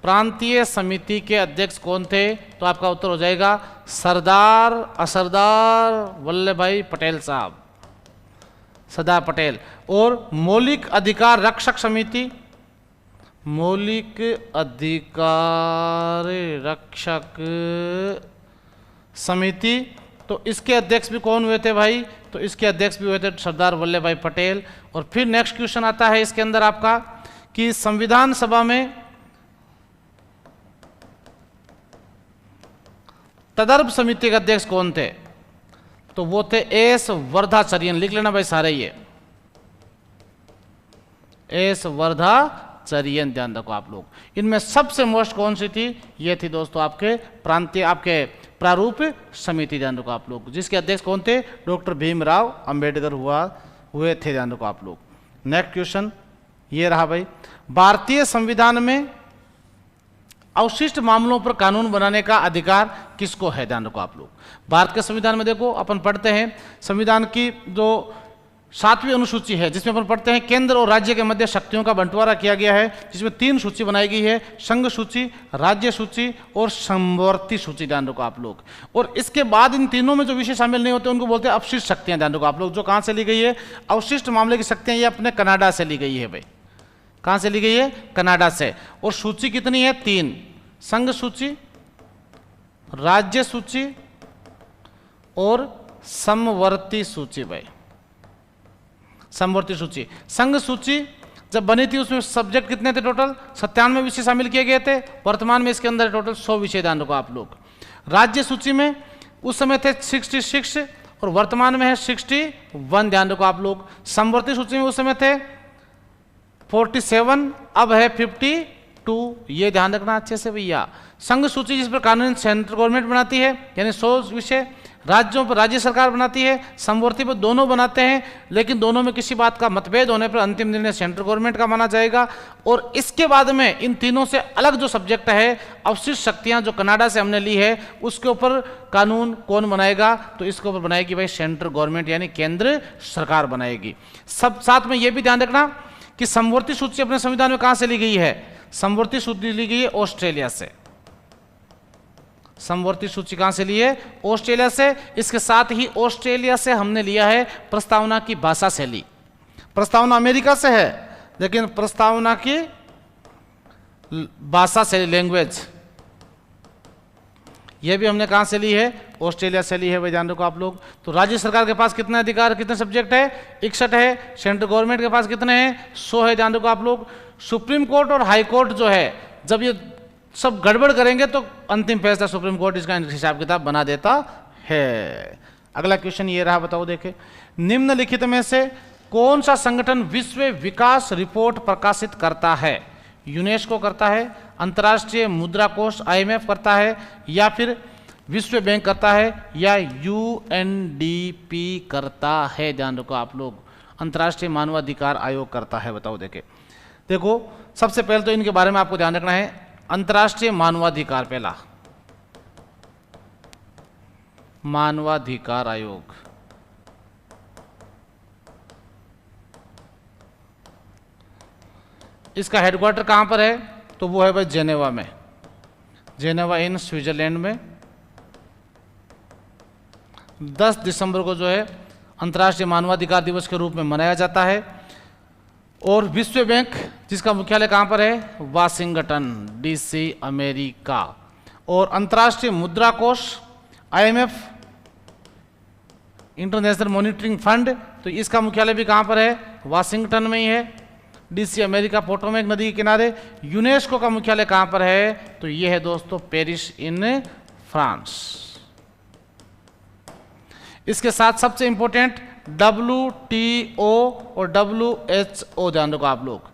प्रांतीय समिति के अध्यक्ष कौन थे, तो आपका उत्तर हो जाएगा सरदार वल्लभ भाई पटेल साहब, सरदार पटेल। और मौलिक अधिकार रक्षक समिति, मौलिक अधिकार रक्षक समिति, तो इसके अध्यक्ष भी कौन हुए थे भाई? तो इसके अध्यक्ष भी हुए थे सरदार वल्लभ भाई पटेल। और फिर नेक्स्ट क्वेश्चन आता है इसके अंदर आपका कि संविधान सभा में तदर्भ समिति के अध्यक्ष कौन थे? तो वो थे एस वर्धाचर्यन, लिख लेना भाई सारे, ये एस वर्धाचर्यन, ध्यान रखो आप लोग। इनमें सबसे मोस्ट कौन सी थी? ये थी दोस्तों आपके प्रांतीय, आपके प्रारूप समिति, ध्यान रखो आप लोग, जिसके अध्यक्ष कौन थे? डॉक्टर भीमराव अंबेडकर हुए थे, ध्यान रखो आप लोग। नेक्स्ट क्वेश्चन ये रहा भाई, भारतीय संविधान में अवशिष्ट मामलों पर कानून बनाने का अधिकार किसको है? ध्यान रखो आप लोग। भारत के संविधान में देखो, अपन पढ़ते हैं संविधान की जो 7वीं अनुसूची है, जिसमें अपन पढ़ते हैं केंद्र और राज्य के मध्य शक्तियों का बंटवारा किया गया है, जिसमें 3 सूची बनाई गई है, संघ सूची, राज्य सूची और समवर्ती सूची, ध्यान रखो आप लोग। और इसके बाद इन तीनों में जो विषय शामिल नहीं होते उनको बोलते हैं अपशिष्ट शक्तियां, ध्यान रखो आप लोग। जो कहां से ली गई है? अवशिष्ट मामले की शक्तियां ये अपने कनाडा से ली गई है भाई। कहां से ली गई है? कनाडा से। और सूची कितनी है? 3, संघ सूची, राज्य सूची और समवर्ती सूची भाई, समवर्ती सूची। संघ सूची जब बनी थी उसमें सब्जेक्ट कितने थे? टोटल 97 विषय शामिल किए गए थे। वर्तमान में इसके अंदर टोटल 100 विषय, ध्यान रखो आप लोग। राज्य सूची में उस समय थे 66 और वर्तमान में है 61, ध्यान रखो आप लोग। समवर्ती सूची में उस समय थे 47, अब है 52, ये ध्यान रखना अच्छे से भैया। संघ सूची जिस पर कानून सेंट्रल गवर्नमेंट बनाती है, यानी 100 विषय, राज्यों पर राज्य सरकार बनाती है, समवर्ती पर दोनों बनाते हैं, लेकिन दोनों में किसी बात का मतभेद होने पर अंतिम निर्णय सेंट्रल गवर्नमेंट का माना जाएगा। और इसके बाद में इन तीनों से अलग जो सब्जेक्ट है, अवशिष्ट शक्तियां जो कनाडा से हमने ली है, उसके ऊपर कानून कौन बनाएगा? तो इसके ऊपर बनाएगी भाई सेंट्रल गवर्नमेंट, यानी केंद्र सरकार बनाएगी। सब साथ में यह भी ध्यान रखना कि समवर्ती सूची अपने संविधान में कहां से ली गई है? समवर्ती सूची ली गई है ऑस्ट्रेलिया से। समवर्ती सूची कहां से ली है? ऑस्ट्रेलिया से। इसके साथ ही ऑस्ट्रेलिया से हमने लिया है प्रस्तावना की भाषा शैली। प्रस्तावना अमेरिका से है, लेकिन प्रस्तावना की भाषा शैली, लैंग्वेज, यह भी हमने कहां से ली है? ऑस्ट्रेलिया से ली है भाई, ध्यान रखो आप लोग। तो राज्य सरकार के पास कितने अधिकार, कितने सब्जेक्ट है? 61 है। सेंट्रल गवर्नमेंट के पास कितने हैं? 100 है, ध्यान रखो आप लोग। सुप्रीम कोर्ट और हाई कोर्ट जो है, जब ये सब गड़बड़ करेंगे तो अंतिम फैसला सुप्रीम कोर्ट इसका हिसाब किताब बना देता है। अगला क्वेश्चन ये रहा, बताओ देखे, निम्नलिखित में से कौन सा संगठन विश्व विकास रिपोर्ट प्रकाशित करता है? यूनेस्को करता है, अंतर्राष्ट्रीय मुद्रा कोष IMF करता है, या फिर विश्व बैंक करता है, या UNDP करता है? ध्यान रखो आप लोग। अंतर्राष्ट्रीय मानवाधिकार आयोग करता है, बताओ देखे। देखो सबसे पहले तो इनके बारे में आपको ध्यान रखना है। अंतर्राष्ट्रीय मानवाधिकार, पहला मानवाधिकार आयोग, इसका हेडक्वार्टर कहां पर है? तो वो है भाई जेनेवा में, जेनेवा इन स्विट्जरलैंड में। 10 दिसंबर को जो है अंतर्राष्ट्रीय मानवाधिकार दिवस के रूप में मनाया जाता है। और विश्व बैंक जिसका मुख्यालय कहां पर है? Washington DC, America. और अंतर्राष्ट्रीय मुद्रा कोष IMF, इंटरनेशनल मॉनिटरिंग फंड, तो इसका मुख्यालय भी कहां पर है? वाशिंगटन में ही है, DC, अमेरिका, पोटोमेक नदी के किनारे। यूनेस्को का मुख्यालय कहां पर है? तो यह है दोस्तों पेरिस इन फ्रांस। इसके साथ सबसे इंपॉर्टेंट WTO और WHO, ध्यान रखो आप लोग।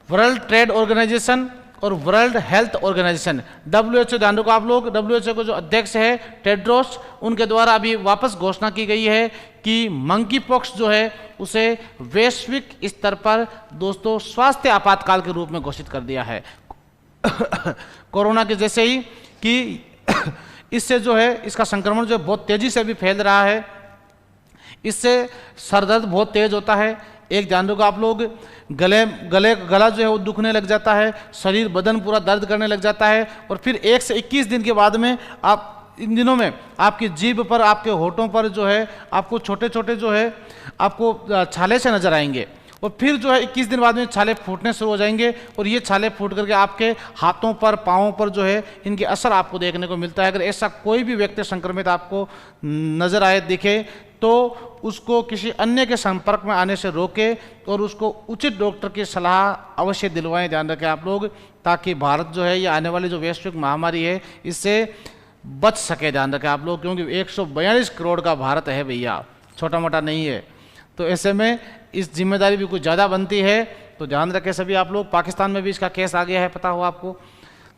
वर्ल्ड ट्रेड ऑर्गेनाइजेशन और वर्ल्ड हेल्थ ऑर्गेनाइजेशन WHO, ध्यान रखो आप लोग, WHO के जो अध्यक्ष है टेड्रोस, उनके द्वारा अभी वापस घोषणा की गई है कि मंकी पॉक्स जो है उसे वैश्विक स्तर पर दोस्तों स्वास्थ्य आपातकाल के रूप में घोषित कर दिया है। कोरोना के जैसे ही कि इससे जो है इसका संक्रमण जो बहुत तेजी से भी फैल रहा है, इससे सरदर्द बहुत तेज होता है। एक ध्यान रखो आप लोग, गला जो है वो दुखने लग जाता है, शरीर बदन पूरा दर्द करने लग जाता है, और फिर 1 से 21 दिन के बाद में आप इन दिनों में आपकी जीभ पर, आपके होठों पर जो है आपको छोटे छोटे जो है आपको छाले से नजर आएंगे, और फिर जो है 21 दिन बाद में छाले फूटने शुरू हो जाएंगे, और ये छाले फूट करके आपके हाथों पर, पाँवों पर जो है इनके असर आपको देखने को मिलता है। अगर ऐसा कोई भी व्यक्ति संक्रमित आपको नजर आए, दिखे, तो उसको किसी अन्य के संपर्क में आने से रोके और उसको उचित डॉक्टर की सलाह अवश्य दिलवाएं। ध्यान रखें आप लोग, ताकि भारत जो है ये आने वाली जो वैश्विक महामारी है इससे बच सके। ध्यान रखें आप लोग, क्योंकि 142 करोड़ का भारत है भैया, छोटा मोटा नहीं है। तो ऐसे में इस जिम्मेदारी भी कुछ ज़्यादा बनती है, तो ध्यान रखें सभी आप लोग। पाकिस्तान में भी इसका केस आ गया है, पता हो आपको।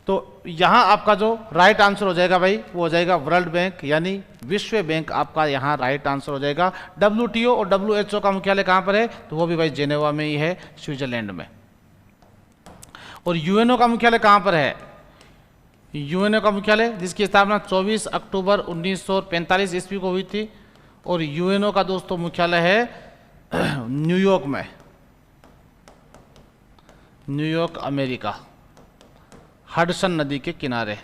तो यहाँ आपका जो राइट आंसर हो जाएगा भाई, वो हो जाएगा वर्ल्ड बैंक, यानी विश्व बैंक आपका यहाँ राइट आंसर हो जाएगा। WTO और WHO का मुख्यालय कहाँ पर है, तो वो भी भाई जेनेवा में ही है, स्विट्जरलैंड में। और UNO का मुख्यालय कहाँ पर है, UNO का मुख्यालय जिसकी स्थापना 24 अक्टूबर 1945 ईस्वी को हुई थी, और UNO का दोस्तों मुख्यालय है न्यूयॉर्क में, न्यूयॉर्क अमेरिका, हडसन नदी के किनारे,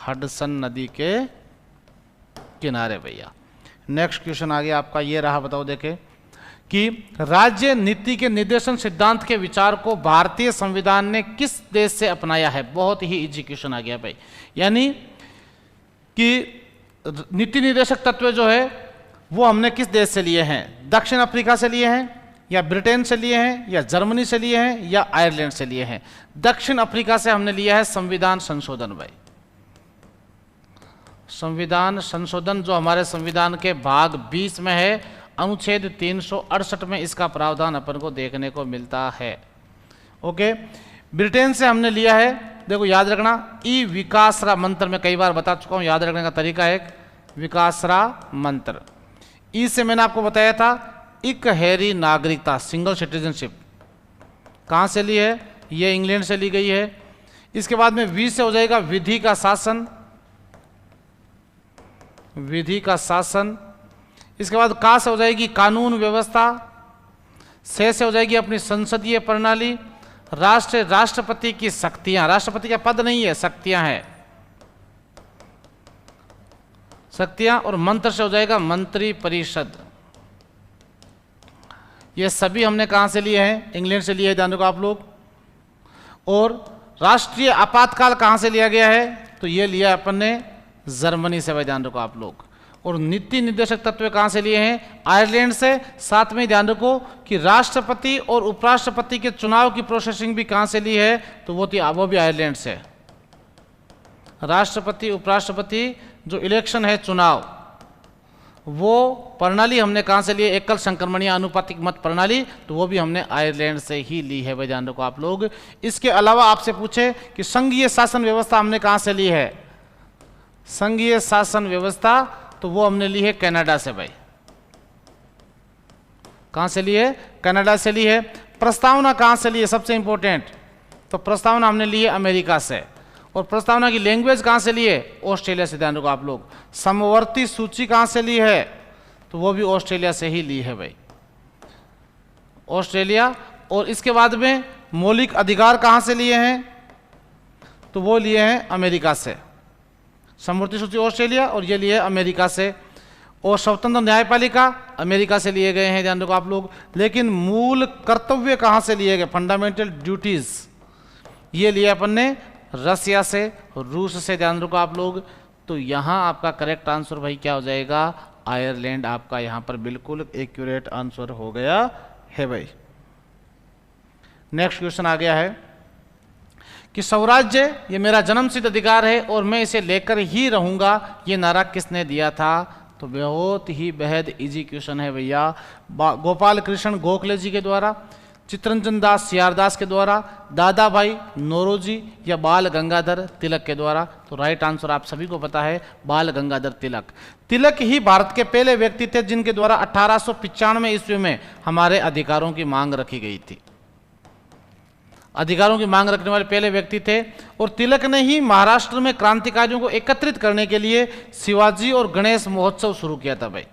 हडसन नदी के किनारे भैया। नेक्स्ट क्वेश्चन आ गया आपका, ये रहा, बताओ देखे कि राज्य नीति के निर्देशन सिद्धांत के विचार को भारतीय संविधान ने किस देश से अपनाया है। बहुत ही इजी क्वेश्चन आ गया भाई, यानी कि नीति निर्देशक तत्व जो है वो हमने किस देश से लिए हैं, दक्षिण अफ्रीका से लिए हैं, या ब्रिटेन से लिए हैं, या जर्मनी से लिए हैं, या आयरलैंड से लिए हैं। दक्षिण अफ्रीका से हमने लिया है संविधान संशोधन भाई। संविधान संशोधन जो हमारे संविधान के भाग 20 में है, अनुच्छेद 368 में इसका प्रावधान अपन को देखने को मिलता है। ओके, ब्रिटेन से हमने लिया है, देखो याद रखना, ई विकासरा मंत्र में कई बार बता चुका हूं, याद रखने का तरीका है विकासरा मंत्र। ई से मैंने आपको बताया था इकहरी नागरिकता, सिंगल सिटीजनशिप, कहाँ से ली है, ये इंग्लैंड से ली गई है। इसके बाद में वी से हो जाएगा विधि का शासन, विधि का शासन। इसके बाद का से हो जाएगी कानून व्यवस्था, से हो जाएगी अपनी संसदीय प्रणाली, राष्ट्रपति की शक्तियां, राष्ट्रपति का पद नहीं है, शक्तियां हैं, शक्तियां, और मंत्र से हो जाएगा मंत्री परिषद। ये सभी हमने कहां से लिए हैं, इंग्लैंड से लिए हैं, ध्यान रखो आप लोग। और राष्ट्रीय आपातकाल कहां से लिया गया है, तो ये लिया अपन ने जर्मनी से भाई, ध्यान रखो आप लोग। और नीति निर्देशक तत्व कहां से लिए हैं, आयरलैंड से। साथ में ध्यान रखो कि राष्ट्रपति और उपराष्ट्रपति के चुनाव की प्रोसेसिंग भी कहां से ली है, तो वो भी आयरलैंड से। राष्ट्रपति उपराष्ट्रपति जो इलेक्शन है, चुनाव, वो प्रणाली हमने कहां से ली है, एकल संक्रमणीय आनुपातिक मत प्रणाली, तो वो भी हमने आयरलैंड से ही ली है भाई, ध्यान रखो आप लोग। इसके अलावा आपसे पूछे कि संघीय शासन व्यवस्था हमने कहां से ली है, संघीय शासन व्यवस्था, तो वो हमने ली है कनाडा से भाई। कहां से ली है, कनाडा से ली है। प्रस्तावना कहां से ली है, सबसे इंपॉर्टेंट, तो प्रस्तावना हमने ली है अमेरिका से। और प्रस्तावना की लैंग्वेज कहां से ली है, ऑस्ट्रेलिया से, ध्यान रखो आप लोग। समवर्ती सूची कहां से ली है, तो वो भी ऑस्ट्रेलिया से ही ली है भाई, ऑस्ट्रेलिया। और इसके बाद में मौलिक अधिकार कहां से लिए हैं, तो वो लिए हैं अमेरिका से। समवर्ती सूची ऑस्ट्रेलिया, और ये लिए अमेरिका से। और स्वतंत्र न्यायपालिका अमेरिका से लिए गए हैं, ध्यान रखो आप लोग। लेकिन मूल कर्तव्य कहां से लिए गए, फंडामेंटल ड्यूटीज, ये लिए अपन ने रसिया से, रूस से, ध्यान रखो आप लोग। तो यहां आपका करेक्ट आंसर भाई क्या हो जाएगा, आयरलैंड आपका यहां पर बिल्कुल एक्यूरेट आंसर हो गया है भाई। नेक्स्ट क्वेश्चन आ गया है कि स्वराज्य ये मेरा जन्मसिद्ध अधिकार है और मैं इसे लेकर ही रहूंगा, ये नारा किसने दिया था, तो बहुत ही बेहद इजी क्वेश्चन है भैया, गोपाल कृष्ण गोखले जी के द्वारा। चित्तरंजन दास सीआरदास के द्वारा, दादा भाई नौरोजी या बाल गंगाधर तिलक के द्वारा। तो राइट आंसर आप सभी को पता है बाल गंगाधर तिलक। तिलक ही भारत के पहले व्यक्ति थे जिनके द्वारा 1895 ईस्वी में हमारे अधिकारों की मांग रखी गई थी। अधिकारों की मांग रखने वाले पहले व्यक्ति थे। और तिलक ने ही महाराष्ट्र में क्रांतिकारियों को एकत्रित करने के लिए शिवाजी और गणेश महोत्सव शुरू किया था भाई।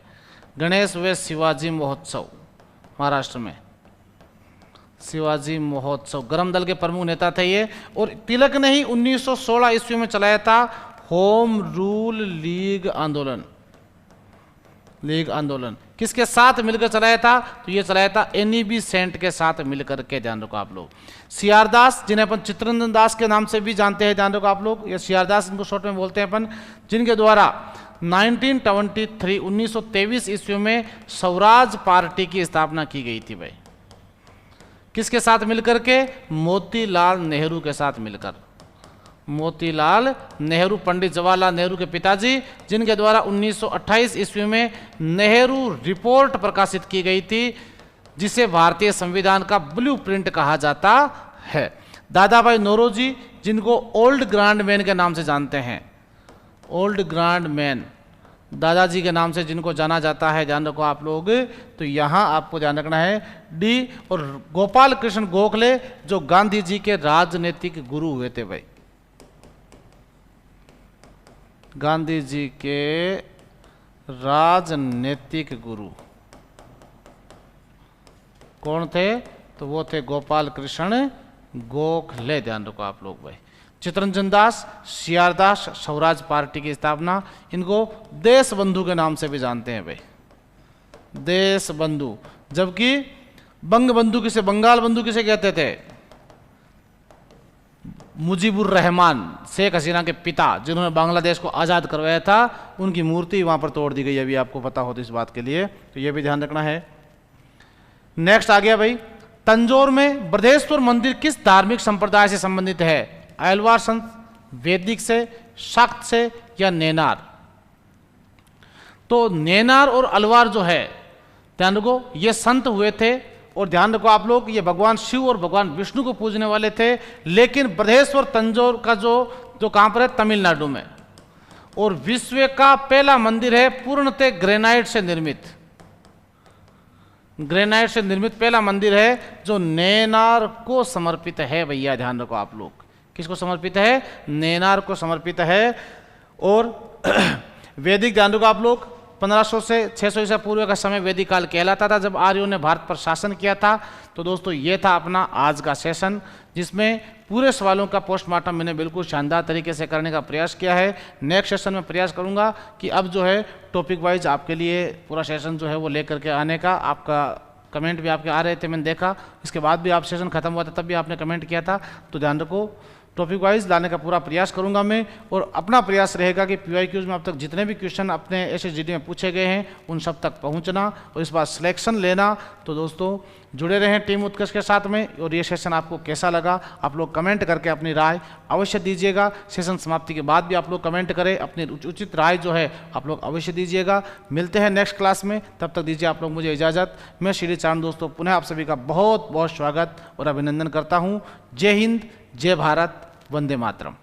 गणेश व शिवाजी महोत्सव महाराष्ट्र में, शिवाजी महोत्सव, गरम दल के प्रमुख नेता थे ये। और तिलक ने ही 1916 ईस्वी में चलाया था होम रूल लीग आंदोलन। किसके साथ मिलकर चलाया था? तो ये चलाया था एनईबी सेंट के साथ मिलकर के, ध्यान रखो आप लोग। सीआरदास, जिन्हें अपन चित्तरंजन दास के नाम से भी जानते हैं, ध्यान रखो आप लोग, ये सीआरदास इनको शॉर्ट में बोलते हैं अपन, जिनके द्वारा 1923 ईस्वी में स्वराज पार्टी की स्थापना की गई थी भाई। किसके साथ मिलकर के? मोतीलाल नेहरू के साथ मिलकर। मोतीलाल नेहरू, पंडित जवाहरलाल नेहरू के पिताजी, जिनके द्वारा 1928 ईस्वी में नेहरू रिपोर्ट प्रकाशित की गई थी, जिसे भारतीय संविधान का ब्लूप्रिंट कहा जाता है। दादा भाई नौरोजी, जिनको ओल्ड ग्रैंड मैन के नाम से जानते हैं, ओल्ड ग्रैंड मैन, दादाजी के नाम से जिनको जाना जाता है, ध्यान रखो आप लोग। तो यहां आपको ध्यान रखना है डी। और गोपाल कृष्ण गोखले, जो गांधी जी के राजनीतिक गुरु हुए थे भाई। गांधी जी के राजनीतिक गुरु कौन थे? तो वो थे गोपाल कृष्ण गोखले, ध्यान रखो आप लोग भाई। चित्तरंजन दास, सीआरदास, स्वराज पार्टी की स्थापना, इनको देश बंधु के नाम से भी जानते हैं भाई, देश बंधु। जबकि बंग बंधु किसे, बंगाल बंधु किसे कहते थे? मुजीबुर रहमान, शेख हसीना के पिता, जिन्होंने बांग्लादेश को आज़ाद करवाया था, उनकी मूर्ति वहां पर तोड़ दी गई, अभी आपको पता हो तो इस बात के लिए, तो ये भी ध्यान रखना है। नेक्स्ट आ गया भाई, तंजौर में बृहदेश्वर मंदिर किस धार्मिक संप्रदाय से संबंधित है? अलवार संत, वैदिक से, शाक्त से या नेनार? तो नेनार और अलवार जो है, ध्यान रखो, ये संत हुए थे। और ध्यान रखो आप लोग, ये भगवान शिव और भगवान विष्णु को पूजने वाले थे। लेकिन बृहदेश्वर तंजौर का जो कहां पर है? तमिलनाडु में। और विश्व का पहला मंदिर है पूर्णतः ग्रेनाइट से निर्मित, ग्रेनाइट से निर्मित पहला मंदिर है, जो नेनार को समर्पित है भैया, ध्यान रखो आप लोग। किसको समर्पित है? नेनार को समर्पित है। और वैदिक, ध्यान रखो आप लोग, 1500 से 600 ईसा पूर्व का समय वैदिक काल कहलाता था, जब आर्यों ने भारत पर शासन किया था। तो दोस्तों ये था अपना आज का सेशन, जिसमें पूरे सवालों का पोस्टमार्टम मैंने बिल्कुल शानदार तरीके से करने का प्रयास किया है। नेक्स्ट सेशन में प्रयास करूंगा कि अब जो है टॉपिक वाइज आपके लिए पूरा सेशन जो है वो लेकर के आने का। आपका कमेंट भी आपके आ रहे थे, मैंने देखा, इसके बाद भी आप सेशन खत्म हुआ था तब भी आपने कमेंट किया था। तो ध्यान रखो, टॉपिक वाइज लाने का पूरा प्रयास करूंगा मैं। और अपना प्रयास रहेगा कि PYQs में अब तक जितने भी क्वेश्चन अपने SSGD में पूछे गए हैं उन सब तक पहुंचना और इस बार सिलेक्शन लेना। तो दोस्तों जुड़े रहें टीम उत्कर्ष के साथ में। और ये सेशन आपको कैसा लगा आप लोग कमेंट करके अपनी राय अवश्य दीजिएगा। सेशन समाप्ति के बाद भी आप लोग कमेंट करें, अपनी उचित राय जो है आप लोग अवश्य दीजिएगा। मिलते हैं नेक्स्ट क्लास में, तब तक दीजिए आप लोग मुझे इजाज़त। मैं श्री चांद दोस्तों पुनः आप सभी का बहुत बहुत स्वागत और अभिनंदन करता हूँ। जय हिंद, जय भारत, वंदे मातरम।